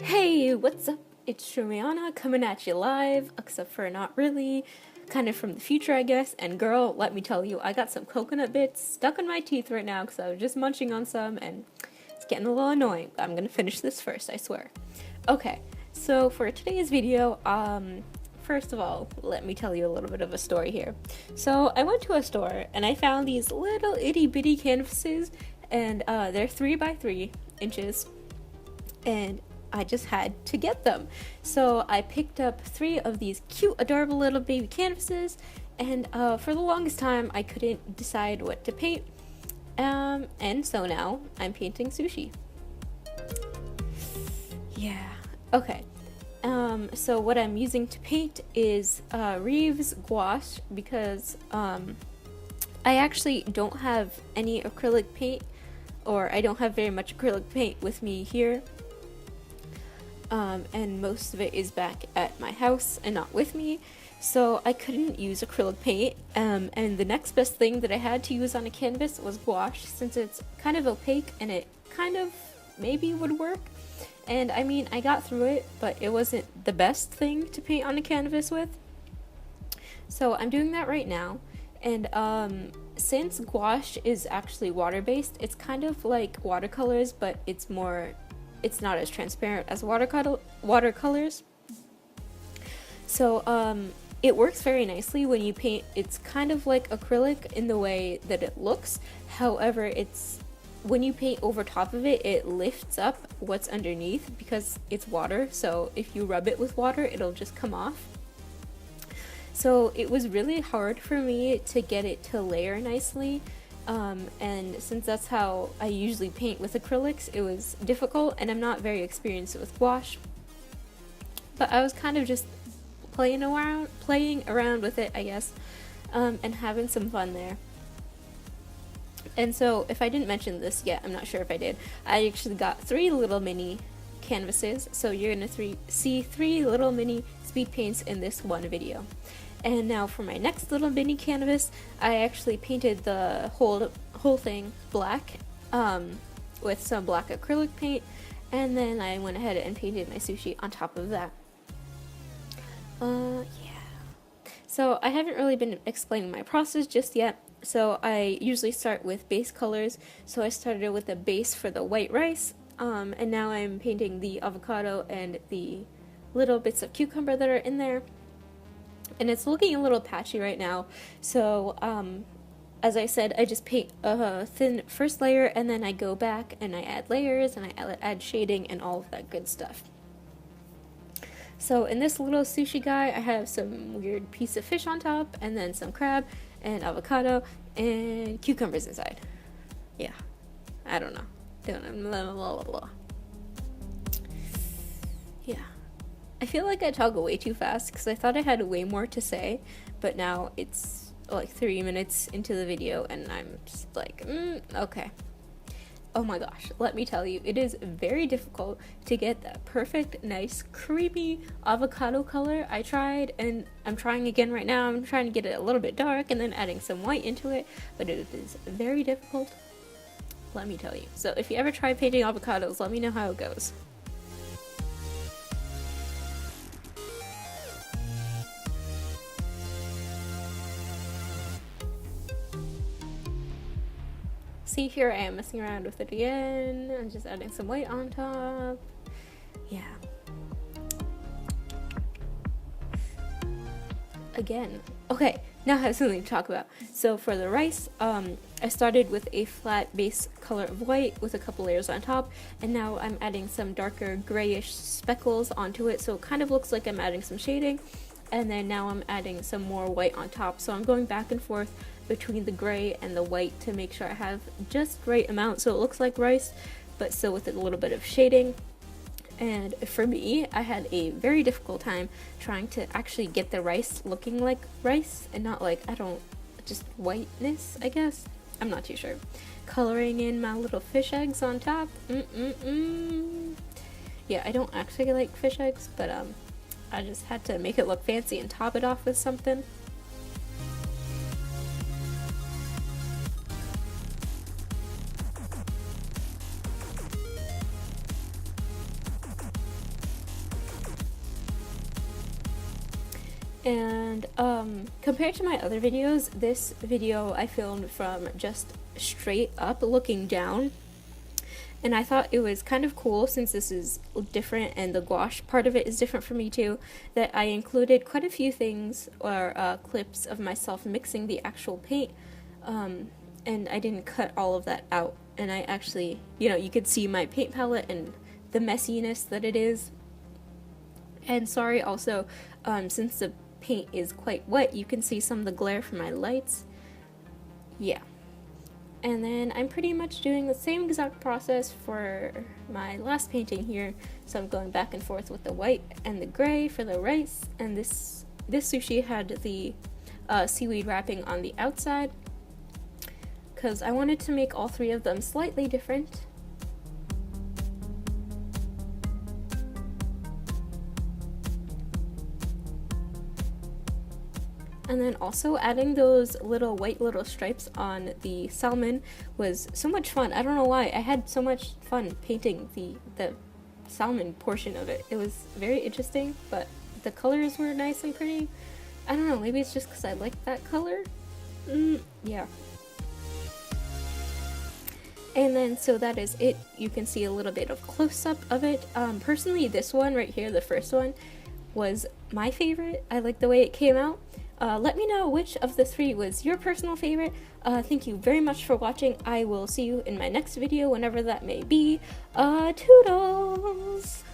Hey, what's up? It's Aryannna coming at you live, except for not really, kind of from the future, I guess. And girl, let me tell you, I got some coconut bits stuck in my teeth right now because I was just munching on some and it's getting a little annoying. But I'm gonna finish this first, I swear. Okay, so for today's video, first of all, let me tell you a little bit of a story here. So I went to a store and I found these little itty bitty canvases, and they're 3 by 3 inches, and I just had to get them. So I picked up 3 of these cute, adorable little baby canvases, and for the longest time I couldn't decide what to paint. And so now I'm painting sushi. Yeah. Okay. So what I'm using to paint is Reeves gouache, because I actually don't have any acrylic paint, or I don't have very much acrylic paint with me here. And most of it is back at my house and not with me, so I couldn't use acrylic paint, and the next best thing that I had to use on a canvas was gouache, since it's kind of opaque and it kind of maybe would work. And I mean, I got through it, but it wasn't the best thing to paint on a canvas with. So I'm doing that right now, and since gouache is actually water-based, it's kind of like watercolors, but it's not as transparent as watercolors. So it works very nicely when you paint. It's kind of like acrylic in the way that it looks. However, when you paint over top of it, it lifts up what's underneath because it's water. So if you rub it with water, it'll just come off. So it was really hard for me to get it to layer nicely. And since that's how I usually paint with acrylics, it was difficult, and I'm not very experienced with gouache. But I was kind of just playing around with it, I guess, and having some fun there. And so, if I didn't mention this yet, I'm not sure if I did, I actually got 3 little mini canvases, so you're gonna see 3 little mini speed paints in this one video. And now for my next little mini canvas, I actually painted the whole thing black, with some black acrylic paint, and then I went ahead and painted my sushi on top of that. Yeah. So I haven't really been explaining my process just yet. So I usually start with base colors. So I started with a base for the white rice, and now I'm painting the avocado and the little bits of cucumber that are in there. And it's looking a little patchy right now, so as I said, I just paint a thin first layer, and then I go back and I add layers, and I add shading and all of that good stuff. So in this little sushi guy, I have some weird piece of fish on top, and then some crab and avocado and cucumbers inside. Yeah, I don't know. Blah, blah, blah, blah. Yeah. I feel like I talk way too fast because I thought I had way more to say, but now it's like 3 minutes into the video and I'm just like, okay. Oh my gosh, let me tell you, it is very difficult to get that perfect, nice, creamy avocado color. I tried, and I'm trying again right now. I'm trying to get it a little bit dark and then adding some white into it, but it is very difficult, let me tell you. So if you ever try painting avocados, let me know how it goes. See, here I am messing around with it again. I'm just adding some white on top. Yeah. Again. Okay, now I have something to talk about. So for the rice, I started with a flat base color of white with a couple layers on top, and now I'm adding some darker grayish speckles onto it, so it kind of looks like I'm adding some shading. And then now I'm adding some more white on top, so I'm going back and forth between the gray and the white to make sure I have just right amount so it looks like rice, but still with a little bit of shading. And for me, I had a very difficult time trying to actually get the rice looking like rice and not like, just whiteness, I guess. I'm not too sure. Coloring in my little fish eggs on top. Yeah, I don't actually like fish eggs, but I just had to make it look fancy and top it off with something. And compared to my other videos, this video I filmed from just straight up looking down. And I thought it was kind of cool, since this is different and the gouache part of it is different for me too, that I included quite a few things or clips of myself mixing the actual paint, and I didn't cut all of that out. And I actually, you could see my paint palette and the messiness that it is. And sorry also, since the paint is quite wet, you can see some of the glare from my lights. Yeah. And then I'm pretty much doing the same exact process for my last painting here. So I'm going back and forth with the white and the gray for the rice. And this sushi had the seaweed wrapping on the outside, because I wanted to make all three of them slightly different. And then also adding those white little stripes on the salmon was so much fun. I don't know why. I had so much fun painting the salmon portion of it. It was very interesting, but the colors were nice and pretty. I don't know, maybe it's just because I like that color. Yeah. And then, so that is it. You can see a little bit of close-up of it. Personally, this one right here, the first one, was my favorite. I like the way it came out. Let me know which of the three was your personal favorite. Thank you very much for watching. I will see you in my next video, whenever that may be. Toodles!